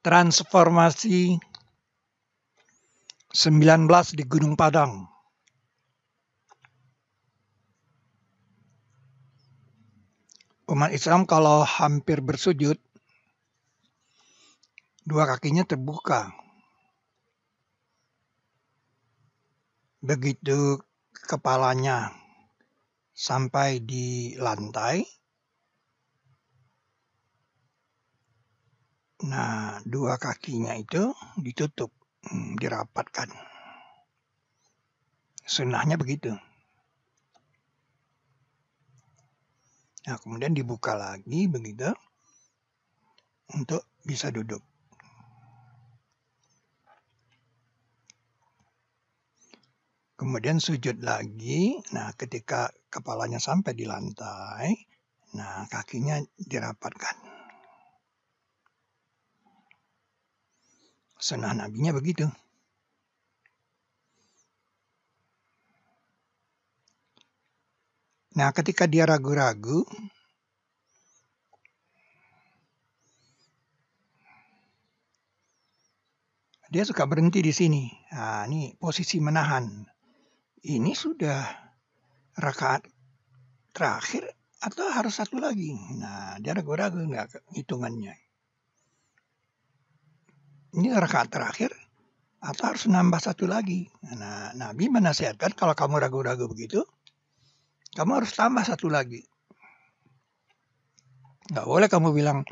Transformasi 19 di Gunung Padang. Umat Islam kalau hampir bersujud, dua kakinya terbuka. Begitu kepalanya sampai di lantai, nah dua kakinya itu ditutup, dirapatkan. Sunnahnya begitu. Nah, kemudian dibuka lagi begitu untuk bisa duduk. Kemudian sujud lagi. Nah, ketika kepalanya sampai di lantai, nah kakinya dirapatkan. Sunnah nabinya begitu. Nah, ketika dia ragu-ragu, dia suka berhenti di sini. Nah, ini posisi menahan. Ini sudah rakaat terakhir atau harus satu lagi? Nah, dia ragu-ragu nggak hitungannya. Ini rakaat terakhir atau harus nambah satu lagi? Nah, Nabi menasihatkan kalau kamu ragu-ragu begitu, kamu harus tambah satu lagi. Nggak boleh kamu bilang,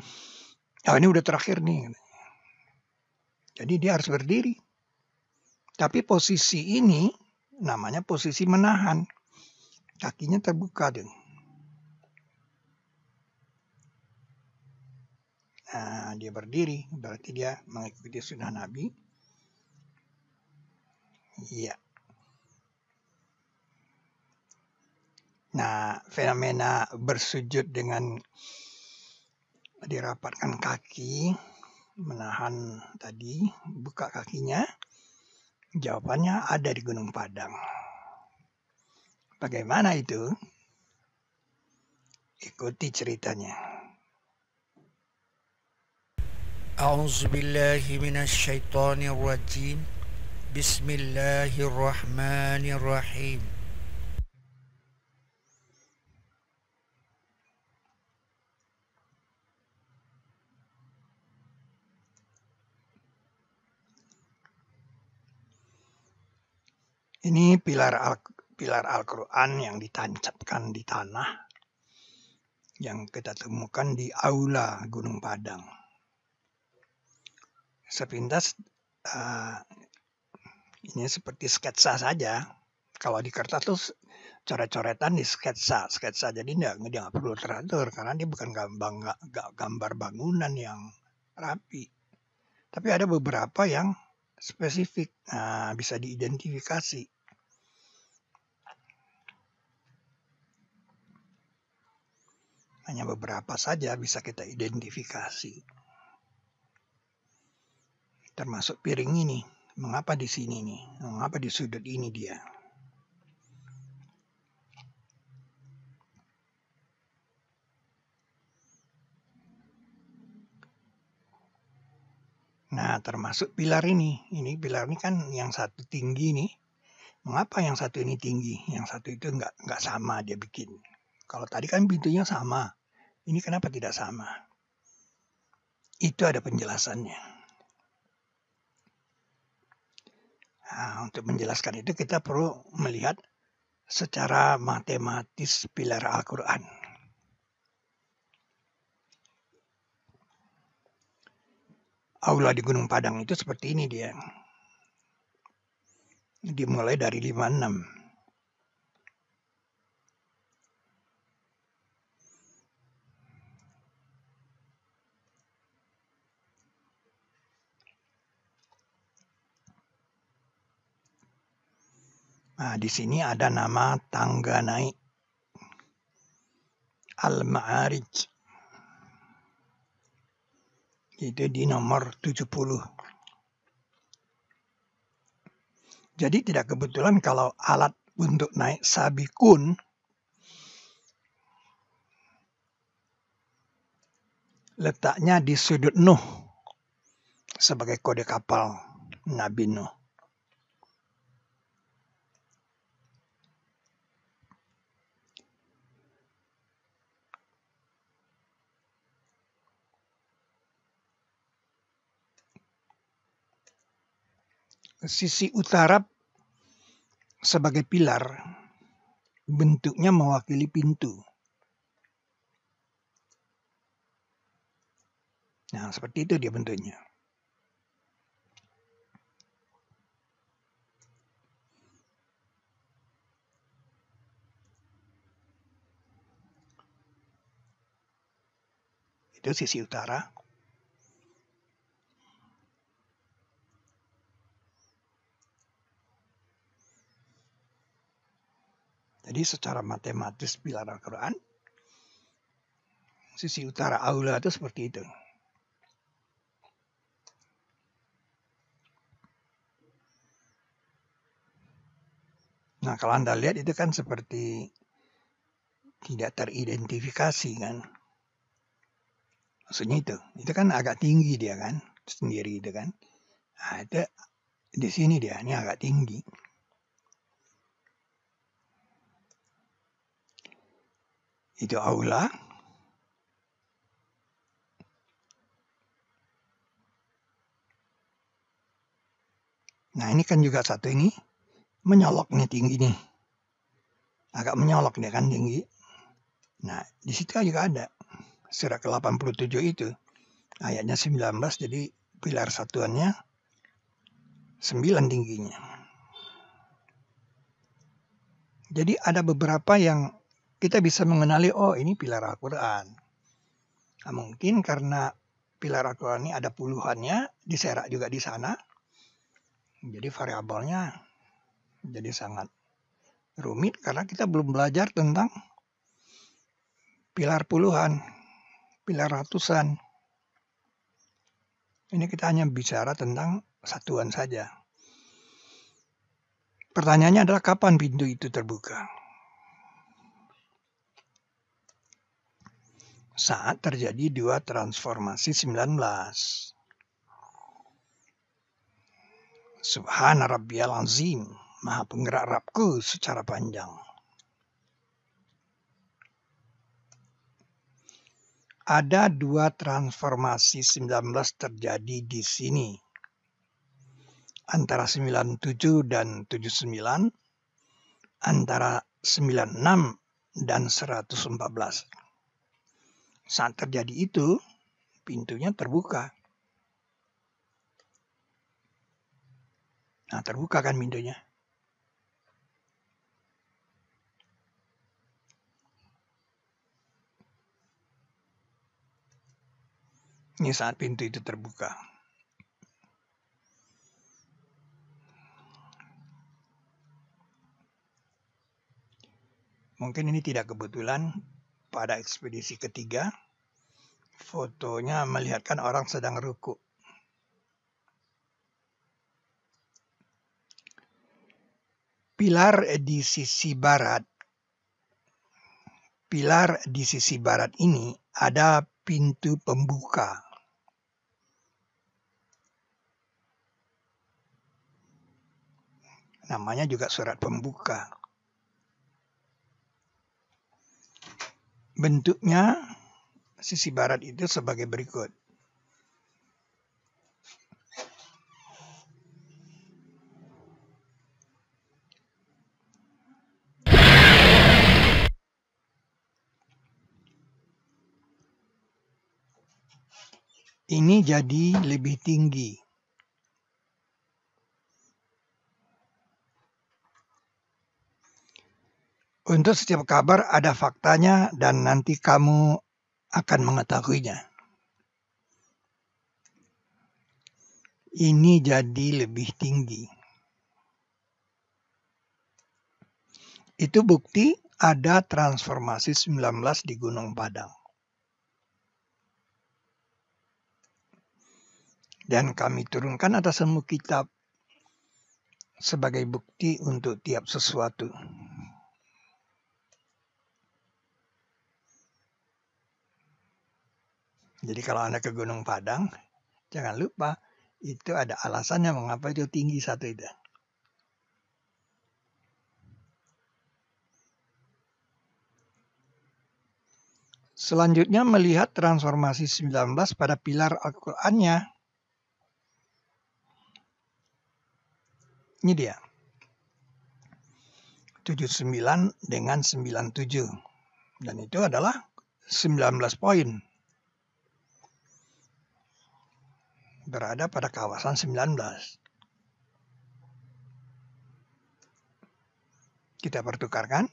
oh ini udah terakhir nih. Jadi dia harus berdiri. Tapi posisi ini namanya posisi menahan. Kakinya terbuka tuh. Nah, dia berdiri, berarti dia mengikuti sunnah Nabi. Iya. Nah, fenomena bersujud dengan dirapatkan kaki, menahan tadi, buka kakinya, jawabannya ada di Gunung Padang. Bagaimana itu? Ikuti ceritanya. A'udzubillahi minasyaitonirrajim. Bismillahirrahmanirrahim. Ini pilar Al-Quran yang ditancapkan di tanah yang kita temukan di aula Gunung Padang. Sepintas ini seperti sketsa saja. Kalau di kertas tuh coret-coretan di sketsa. Jadi dia nggak perlu teratur karena dia bukan gambar bangunan yang rapi. Tapi ada beberapa yang spesifik, bisa diidentifikasi. Hanya beberapa saja bisa kita identifikasi. Termasuk piring ini. Mengapa di sini nih? Mengapa di sudut ini dia? Nah, termasuk pilar ini. Ini pilar ini kan yang satu tinggi nih. Mengapa yang satu ini tinggi? Yang satu itu nggak sama dia bikin. Kalau tadi kan pintunya sama. Ini kenapa tidak sama? Itu ada penjelasannya. Nah, untuk menjelaskan itu kita perlu melihat secara matematis pilar Al-Quran. Aula di Gunung Padang itu seperti ini dia. Dimulai dari 56. Nah, di sini ada nama tangga naik. Al-Ma'arij. Itu di nomor 70. Jadi tidak kebetulan kalau alat untuk naik sabikun letaknya di sudut Nuh. sebagai kode kapal Nabi Nuh. Sisi utara sebagai pilar, bentuknya mewakili pintu. Nah, seperti itu dia bentuknya. Itu sisi utara. Jadi secara matematis pilar Al-Quran, sisi utara aula itu seperti itu. Nah, kalau Anda lihat itu kan seperti tidak teridentifikasi kan. Maksudnya itu kan agak tinggi dia kan, sendiri itu kan. Nah, itu di sini dia, ini agak tinggi. Itu aula. Nah, ini kan juga satu ini menyolok nih tinggi nih. Agak menyolok dia kan tinggi. Nah, di situ juga ada surat ke-87 itu. Ayatnya 19, jadi pilar satuannya 9 tingginya. Jadi ada beberapa yang kita bisa mengenali, oh ini pilar Al-Quran. Nah, mungkin karena pilar Al-Quran ini ada puluhannya, diserak juga di sana. Jadi variabelnya jadi sangat rumit karena kita belum belajar tentang pilar puluhan, pilar ratusan. Ini kita hanya bicara tentang satuan saja. Pertanyaannya adalah kapan pintu itu terbuka? Saat terjadi dua transformasi 19. Subhana Rabbiyal Azim, Maha Penggerak Rabku secara panjang. Ada dua transformasi 19 terjadi di sini. Antara 97 dan 79, antara 96 dan 114. Saat terjadi itu, pintunya terbuka. Nah, terbuka kan pintunya. Ini saat pintu itu terbuka. Mungkin ini tidak kebetulan pada ekspedisi ketiga, fotonya melihatkan orang sedang ruku. Pilar di sisi barat ini ada pintu pembuka. Namanya juga surat pembuka. Bentuknya sisi barat itu sebagai berikut. Ini jadi lebih tinggi. Untuk setiap kabar ada faktanya dan nanti kamu akan mengetahuinya. Ini jadi lebih tinggi. Itu bukti ada transformasi 19 di Gunung Padang. Dan kami turunkan atas semua kitab sebagai bukti untuk tiap sesuatu. Jadi kalau Anda ke Gunung Padang, jangan lupa Itu ada alasannya mengapa itu tinggi satu itu. Selanjutnya melihat transformasi 19 pada pilar Al-Qur'annya. Ini dia. 79 dengan 97. Dan itu adalah 19 poin. Berada pada kawasan 19. Kita pertukarkan.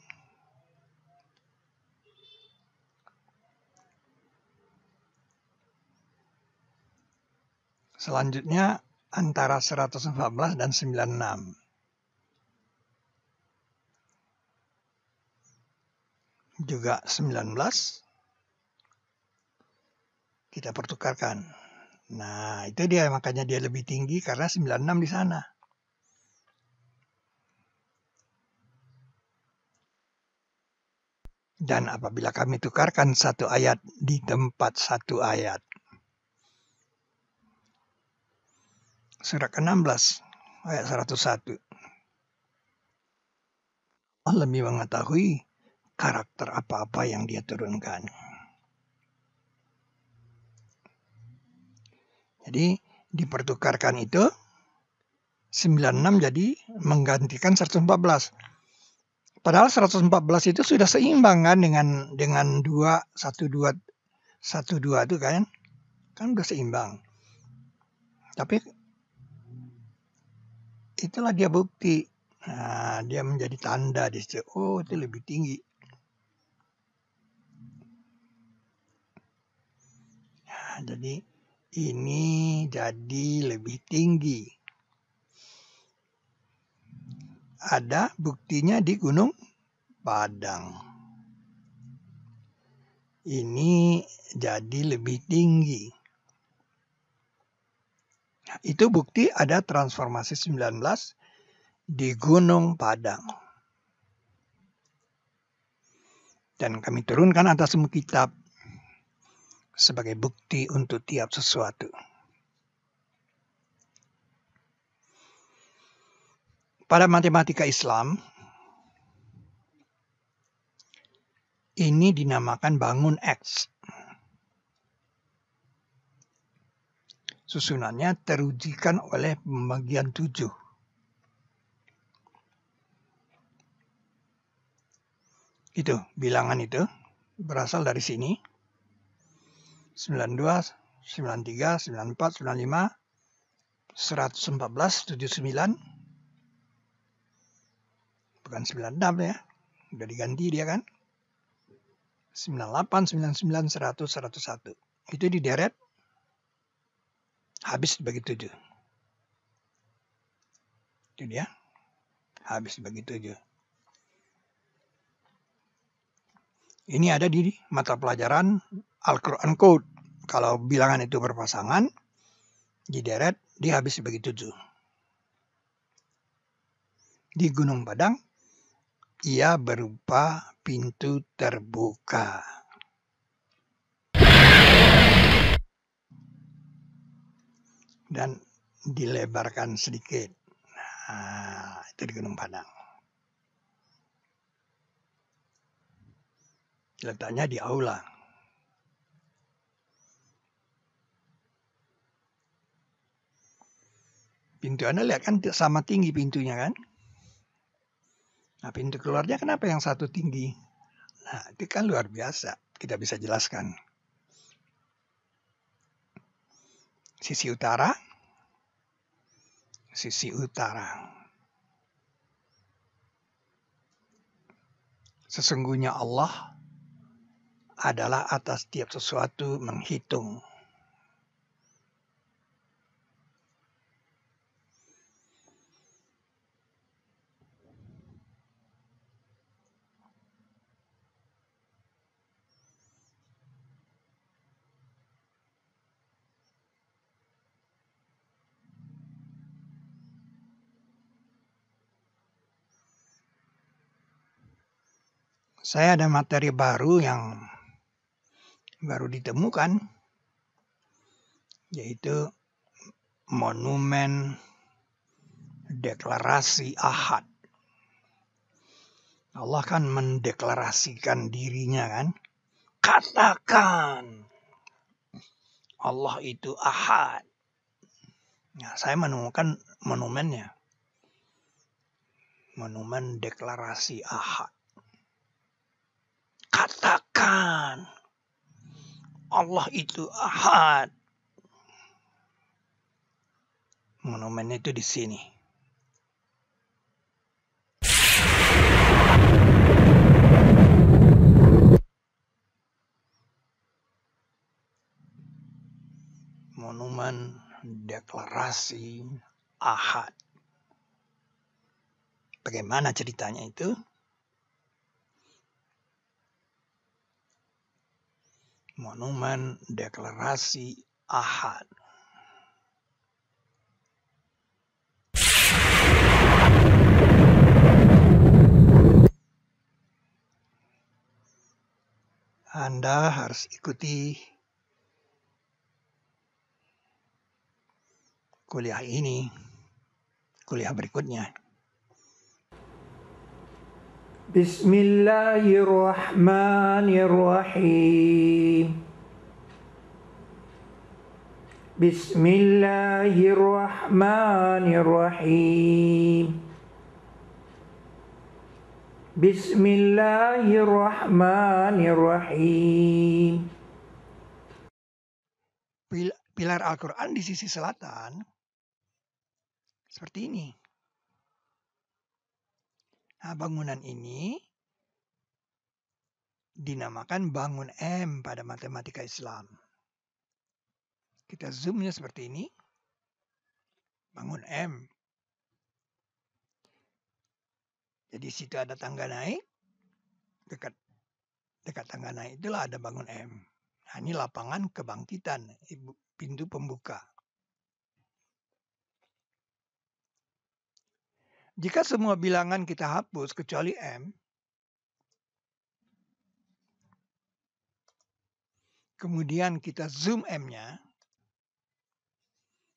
Selanjutnya antara 114 dan 96. Juga 19. Kita pertukarkan. Nah, itu dia makanya dia lebih tinggi karena 96 di sana. Dan apabila kami tukarkan satu ayat di tempat satu ayat. Surat ke-16 ayat 101. Allah lebih mengetahui karakter apa-apa yang dia turunkan. Jadi dipertukarkan itu 96 jadi menggantikan 114. Padahal 114 itu sudah seimbang kan dengan 212 itu kan udah seimbang. Tapi itulah dia bukti. Nah, dia menjadi tanda di situ. Oh, itu lebih tinggi. Nah, jadi ini jadi lebih tinggi. Ada buktinya di Gunung Padang. Ini jadi lebih tinggi. Nah, itu bukti ada transformasi 19 di Gunung Padang. Dan kami turunkan atas semua kitab sebagai bukti untuk tiap sesuatu. Pada matematika Islam, ini dinamakan bangun X. Susunannya terujikan oleh pembagian 7. Itu, bilangan itu berasal dari sini. 92, 93, 94, 95, 114, 79. Bukan 96 ya. Udah diganti dia kan. 98, 99, 100, 101. Itu dideret. Habis dibagi 7. Itu dia. Habis dibagi 7. Ini ada di mata pelajaran Al-Quran Code. Kalau bilangan itu berpasangan, dideret, dia habis dibagi 7. Di Gunung Padang, ia berupa pintu terbuka. Dan dilebarkan sedikit. Nah, itu di Gunung Padang. Letaknya di aula. Pintu Anda lihat kan sama tinggi pintunya kan? Nah, pintu keluarnya kenapa yang satu tinggi? Nah, itu kan luar biasa. Kita bisa jelaskan. Sisi utara. Sisi utara. Sesungguhnya Allah adalah atas tiap sesuatu menghitung. Saya ada materi baru yang baru ditemukan, yaitu monumen deklarasi Ahad. Allah kan mendeklarasikan dirinya kan. Katakan Allah itu Ahad. Nah, saya menemukan monumennya. Monumen deklarasi Ahad. Katakan Allah itu Ahad. Monumennya itu di sini. Monumen deklarasi Ahad. Bagaimana ceritanya itu? Monumen deklarasi Ahad. Anda harus ikuti kuliah ini, kuliah berikutnya. Bismillahirrahmanirrahim. Bismillahirrahmanirrahim. Bismillahirrahmanirrahim. Pilar Al-Quran di sisi selatan seperti ini. Nah, bangunan ini dinamakan bangun M pada matematika Islam. Kita zoomnya seperti ini. Bangun M. Jadi situ ada tangga naik. Dekat tangga naik itulah ada bangun M. Nah, ini lapangan kebangkitan, pintu pembuka. Jika semua bilangan kita hapus kecuali M, kemudian kita zoom M-nya,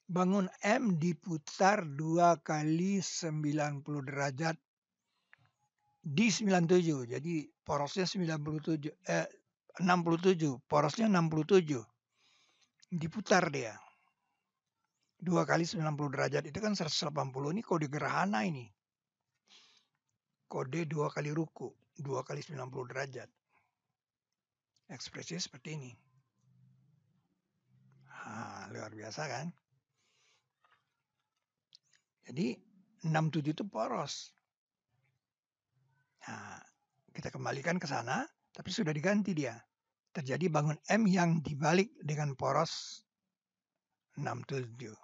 bangun M diputar 2 kali 90 derajat di 97. Jadi porosnya 67, 67, porosnya 67. Diputar dia. 2 kali 90 derajat itu kan 180. Ini kode gerhana ini. Kode 2 kali ruku. 2 kali 90 derajat. Ekspresinya seperti ini. Luar biasa kan? Jadi 67 itu poros. Nah, kita kembalikan ke sana. Tapi sudah diganti dia. Terjadi bangun M yang dibalik dengan poros 67.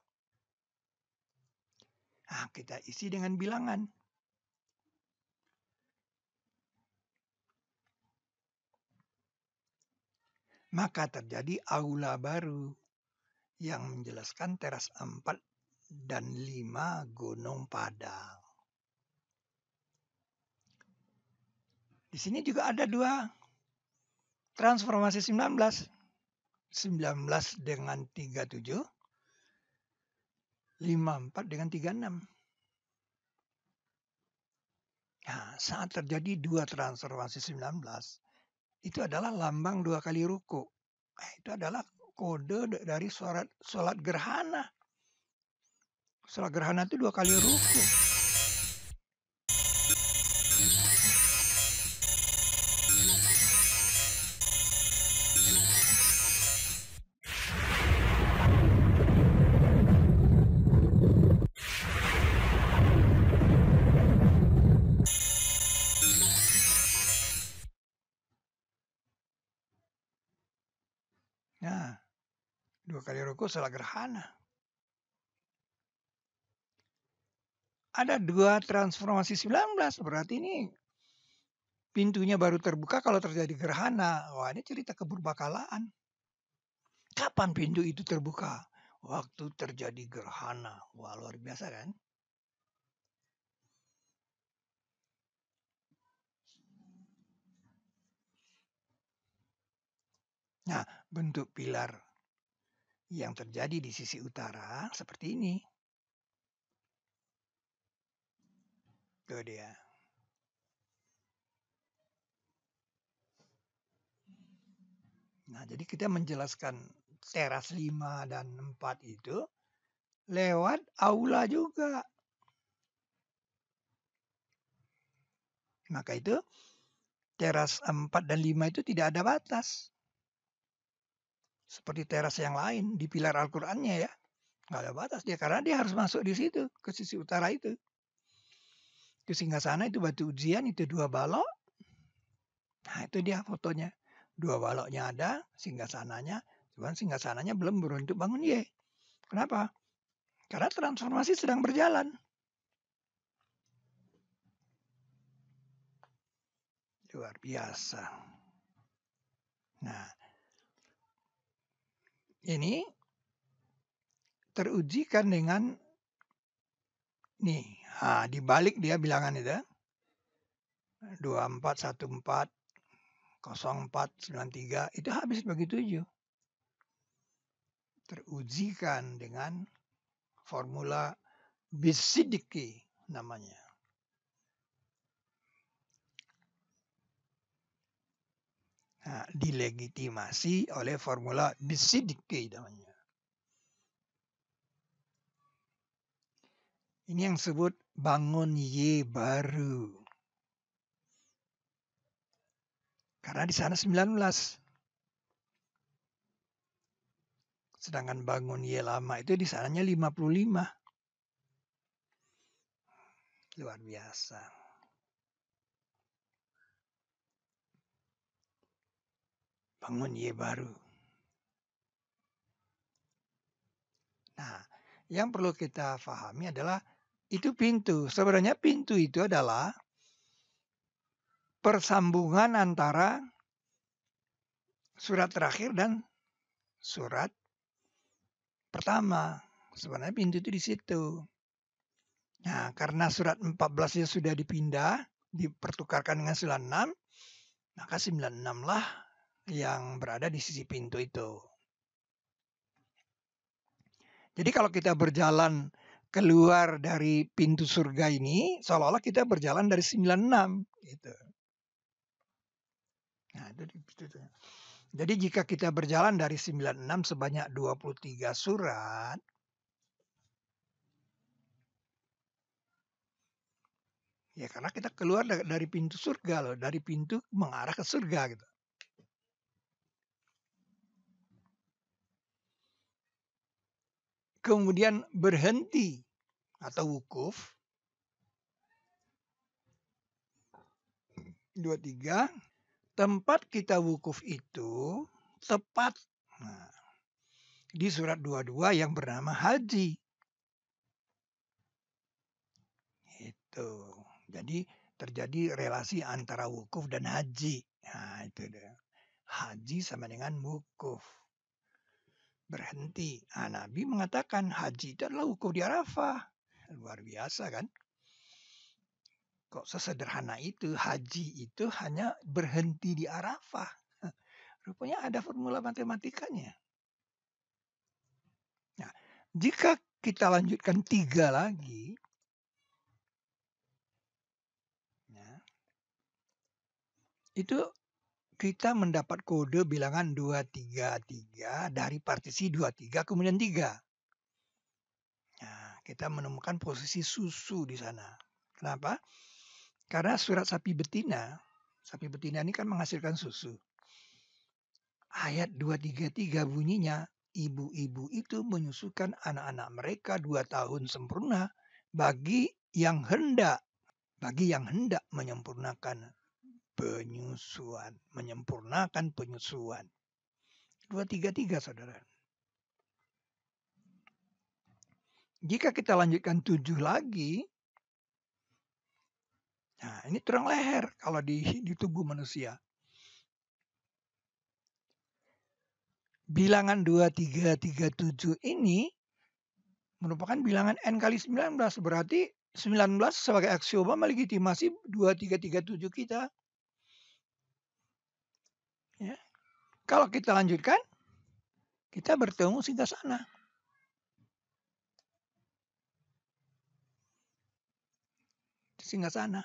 Nah, kita isi dengan bilangan. Maka terjadi aula baru yang menjelaskan teras 4 dan 5 Gunung Padang. Di sini juga ada 2 transformasi 19. 19 dengan 37. 54 dengan 36. Nah, saat terjadi 2 transformasi 19, itu adalah lambang 2 kali ruku. Nah, itu adalah kode dari sholat gerhana. Sholat gerhana itu 2 kali ruku. Nah, 2 kali ruku sholat gerhana. Ada 2 transformasi 19. Berarti ini pintunya baru terbuka kalau terjadi gerhana. Wah, ini cerita kepurbakalaan. Kapan pintu itu terbuka? Waktu terjadi gerhana. Wah, luar biasa kan? Nah, bentuk pilar Yang terjadi di sisi utara seperti ini. Tuh dia. Nah, jadi kita menjelaskan teras 5 dan 4 itu lewat aula juga. Maka itu teras 4 dan 5 itu tidak ada batas. Seperti teras yang lain di pilar Al-Qur'annya ya. Nggak ada batas dia karena dia harus masuk di situ ke sisi utara itu. Ke singgasana itu batu ujian itu 2 balok. Nah, itu dia fotonya. 2 baloknya ada, singgasananya, cuman singgasananya belum berbentuk bangun Y. Kenapa? Karena transformasi sedang berjalan. Luar biasa. Nah, ini terujikan dengan nih, dibalik dia bilangan itu 2414 0493 itu habis bagi 7. Terujikan dengan formula bisidiki namanya. Nah, dilegitimasi oleh formula bisidiki namanya. Ini yang disebut bangun Y baru. Karena di sana 19. Sedangkan bangun Y lama itu di sananya 55. Luar biasa. Bangun Y baru. Nah, yang perlu kita pahami adalah itu pintu. Sebenarnya pintu itu adalah persambungan antara surat terakhir dan surat pertama. Sebenarnya pintu itu di situ. Nah, karena surat 14 sudah dipindah, dipertukarkan dengan 96, maka 96 lah yang berada di sisi pintu itu. Jadi kalau kita berjalan keluar dari pintu surga ini, seolah-olah kita berjalan dari 96. Gitu. Nah, itu. Jadi jika kita berjalan dari 96 sebanyak 23 surat, ya karena kita keluar dari pintu surga loh, dari pintu mengarah ke surga gitu. Kemudian berhenti atau wukuf. 23. Tempat kita wukuf itu tepat di surat 22 yang bernama haji. Itu. Jadi terjadi relasi antara wukuf dan haji. Nah, itu dia. Haji sama dengan wukuf. Berhenti. Nah, Nabi mengatakan haji itu adalah wukuf di Arafah. Luar biasa kan? Kok sesederhana itu, haji itu hanya berhenti di Arafah. Rupanya ada formula matematikanya. Nah, jika kita lanjutkan 3 lagi, ya, itu kita mendapat kode bilangan 233 dari partisi 23 kemudian 3. Nah, kita menemukan posisi susu di sana. Kenapa? Karena surat sapi betina ini kan menghasilkan susu. Ayat 233 bunyinya, ibu-ibu itu menyusukan anak-anak mereka 2 tahun sempurna bagi yang hendak menyempurnakan penyusuan. 233 saudara. Jika kita lanjutkan 7 lagi, nah ini tulang leher kalau di tubuh manusia. Bilangan 2337 ini merupakan bilangan N kali 19. Berarti 19 sebagai aksioma melegitimasi 2337 kita. Ya. Kalau kita lanjutkan, kita bertemu singgasana. Singgasana.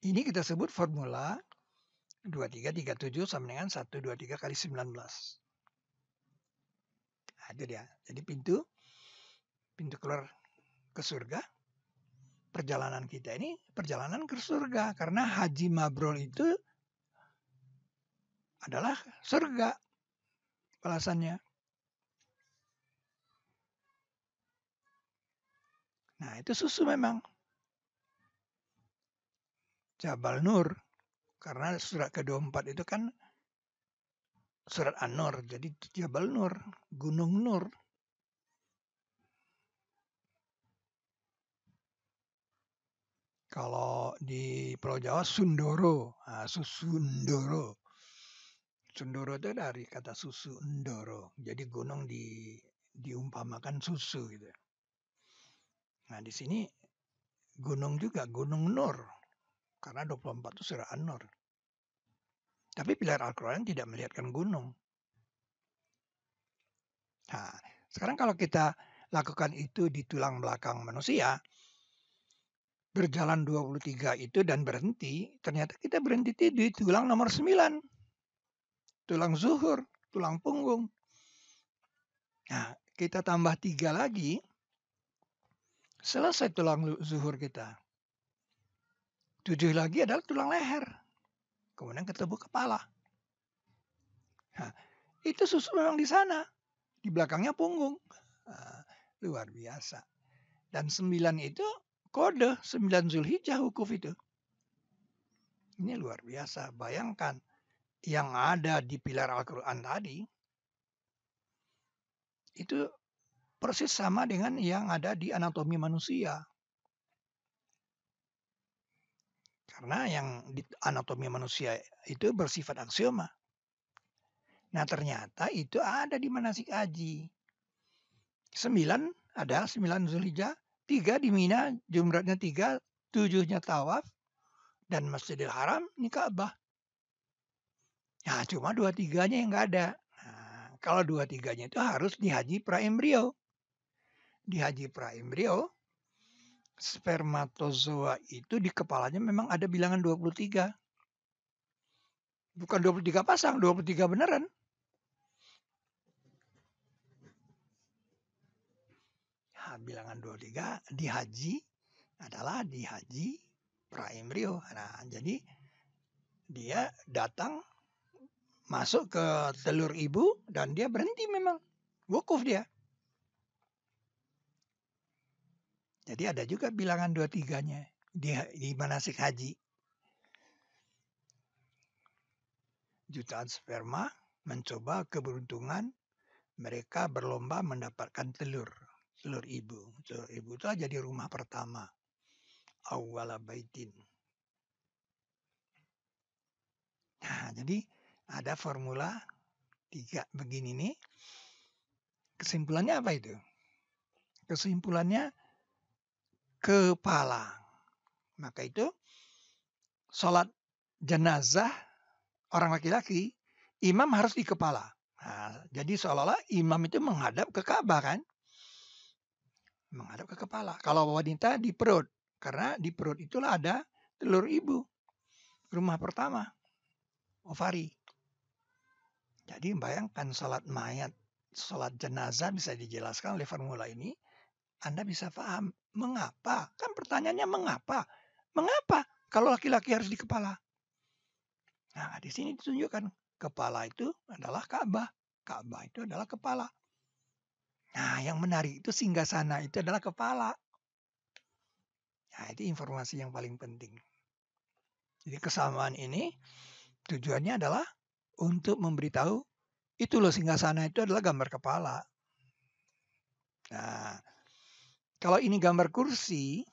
Ini kita sebut formula 2337 sama dengan 123 kali 19. Nah, itu dia. Jadi pintu keluar ke surga. Perjalanan kita ini perjalanan ke surga. Karena haji mabrur itu adalah surga balasannya. Nah, itu susu memang. Jabal Nur. Karena surat ke-24 itu kan surat An-Nur. Jadi Jabal Nur. Gunung Nur. Kalau di Pulau Jawa Sundoro. Nah, Susundoro. Sundoro itu dari kata susu Ndoro. Jadi gunung diumpamakan susu gitu. Nah, di sini gunung juga, Gunung Nur. Karena 24 itu surah An-Nur. Tapi pilar Al-Quran tidak melihatkan gunung. Nah, sekarang kalau kita lakukan itu di tulang belakang manusia, berjalan 23 itu dan berhenti, ternyata kita berhenti di tulang nomor 9. Tulang zuhur, tulang punggung. Nah, kita tambah 3 lagi, selesai tulang zuhur kita. 7 lagi adalah tulang leher. Kemudian ketemu kepala. Nah, itu susu memang di sana. Di belakangnya punggung. Nah, luar biasa. Dan 9 itu kode 9 Zulhijjah wukuf itu. Ini luar biasa. Bayangkan yang ada di pilar Al-Quran tadi itu persis sama dengan yang ada di anatomi manusia. Karena yang di anatomi manusia itu bersifat aksioma. Nah, ternyata itu ada di manasik haji. 9 ada 9 Zulhijjah, 3 di Mina, jumrahnya 3, 7-nya tawaf, dan Masjidil Haram ini Ka'bah. Nah, cuma 2-3-nya yang nggak ada. Nah, kalau 2-3-nya itu harus di haji praembrio. Di haji praembrio, spermatozoa itu di kepalanya memang ada bilangan 23. Bukan 23 pasang, 23 beneran. Nah, bilangan 23 di haji adalah di haji praembrio. Nah, jadi dia datang masuk ke telur ibu dan dia berhenti memang. Wukuf dia. Jadi ada juga bilangan 23-nya di manasik haji. Jutaan sperma mencoba keberuntungan mereka berlomba mendapatkan telur ibu. Telur ibu itu jadi rumah pertama. Awwala baitin. Nah, jadi ada formula 3 begini nih. Kesimpulannya apa itu? Kesimpulannya kepala. Maka itu sholat jenazah orang laki-laki, imam harus di kepala. Nah, jadi seolah-olah imam itu menghadap ke Ka'bah kan? Menghadap ke kepala. Kalau wanita di perut. Karena di perut itulah ada telur ibu. Rumah pertama. Ovari. Jadi bayangkan sholat mayat, sholat jenazah bisa dijelaskan oleh formula ini. Anda bisa paham mengapa. Kan pertanyaannya mengapa? Mengapa kalau laki-laki harus di kepala? Nah, di sini ditunjukkan kepala itu adalah Ka'bah. Ka'bah itu adalah kepala. Nah, yang menarik itu singgasana itu adalah kepala. Nah, itu informasi yang paling penting. Jadi kesamaan ini tujuannya adalah untuk memberitahu itu loh singgasana itu adalah gambar kepala. Nah, kalau ini gambar kursi,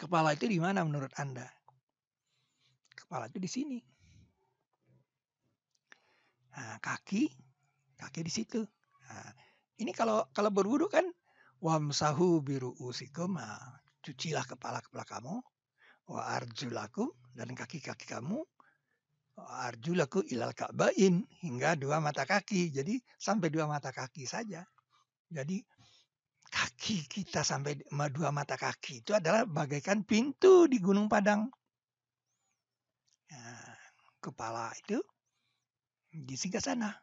kepala itu di mana menurut Anda? Kepala itu di sini. Nah, kaki di situ. Nah, ini kalau berwudu kan wamsahu biru'usikum, cucilah kepala kamu, wa arjulakum dan kaki-kaki kamu arjulaku ilal ka'bain, hingga 2 mata kaki. Jadi sampai 2 mata kaki saja. Jadi kaki kita sampai 2 mata kaki itu adalah bagaikan pintu di Gunung Padang. Nah, kepala itu di Singgasana.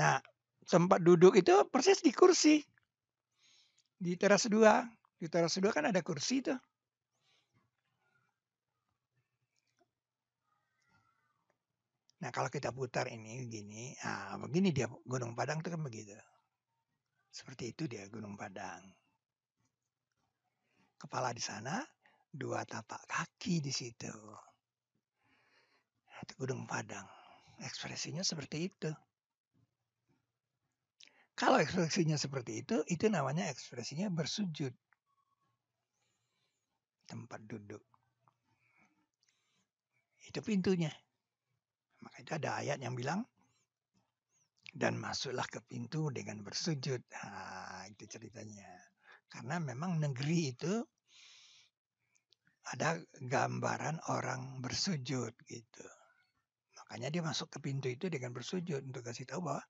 Nah, tempat duduk itu persis di kursi. Di teras 2. Di teras 2 kan ada kursi tuh. Nah, kalau kita putar ini begini, begini dia Gunung Padang itu kan begitu. Seperti itu dia Gunung Padang. Kepala di sana, 2 tapak kaki di situ. Itu Gunung Padang. Ekspresinya seperti itu. Kalau ekspresinya seperti itu namanya ekspresinya bersujud. Tempat duduk. Itu pintunya. Maka itu ada ayat yang bilang, dan masuklah ke pintu dengan bersujud. Itu ceritanya. Karena memang negeri itu ada gambaran orang bersujud gitu. Makanya dia masuk ke pintu itu dengan bersujud untuk kasih tahu bahwa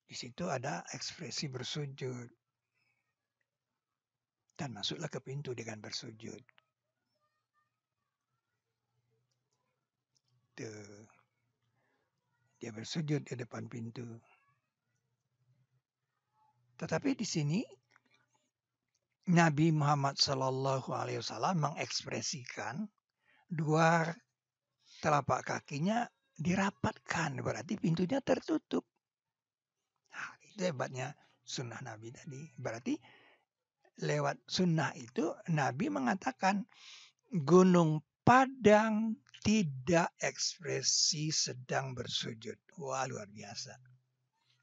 di situ ada ekspresi bersujud. Dan masuklah ke pintu dengan bersujud. Tuh. Dia bersujud di depan pintu. Tetapi di sini Nabi Muhammad SAW mengekspresikan 2 telapak kakinya dirapatkan, berarti pintunya tertutup. Nah, itu hebatnya sunnah Nabi tadi. Berarti lewat sunnah itu Nabi mengatakan Gunung Padang tidak ekspresi sedang bersujud. Wah, luar biasa.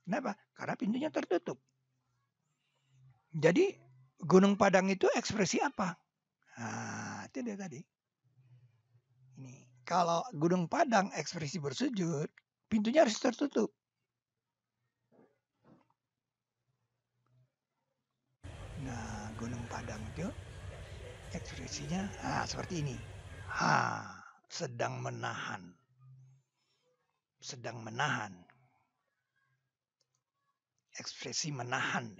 Kenapa? Karena pintunya tertutup. Jadi Gunung Padang itu ekspresi apa? Itu dia tadi. Ini kalau Gunung Padang ekspresi bersujud, pintunya harus tertutup. Nah, Gunung Padang itu ekspresinya seperti ini. Sedang menahan. Sedang menahan. Ekspresi menahan.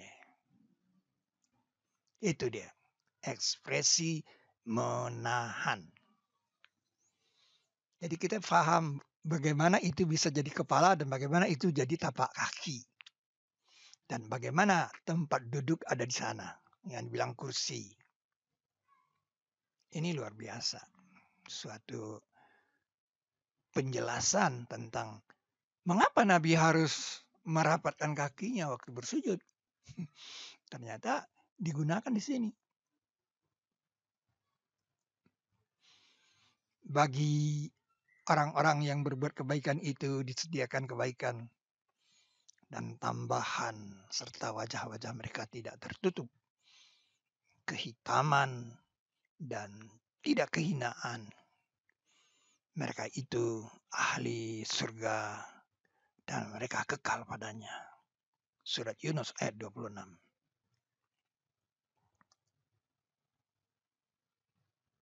Itu dia. Ekspresi menahan. Jadi kita paham bagaimana itu bisa jadi kepala dan bagaimana itu jadi tapak kaki. Dan bagaimana tempat duduk ada di sana. Yang dibilang kursi. Ini luar biasa. Suatu penjelasan tentang mengapa Nabi harus merapatkan kakinya waktu bersujud. Ternyata digunakan di sini. Bagi orang-orang yang berbuat kebaikan itu disediakan kebaikan dan tambahan serta wajah-wajah mereka tidak tertutup kehitaman dan tidak kehinaan. Mereka itu ahli surga dan mereka kekal padanya. Surat Yunus ayat 26.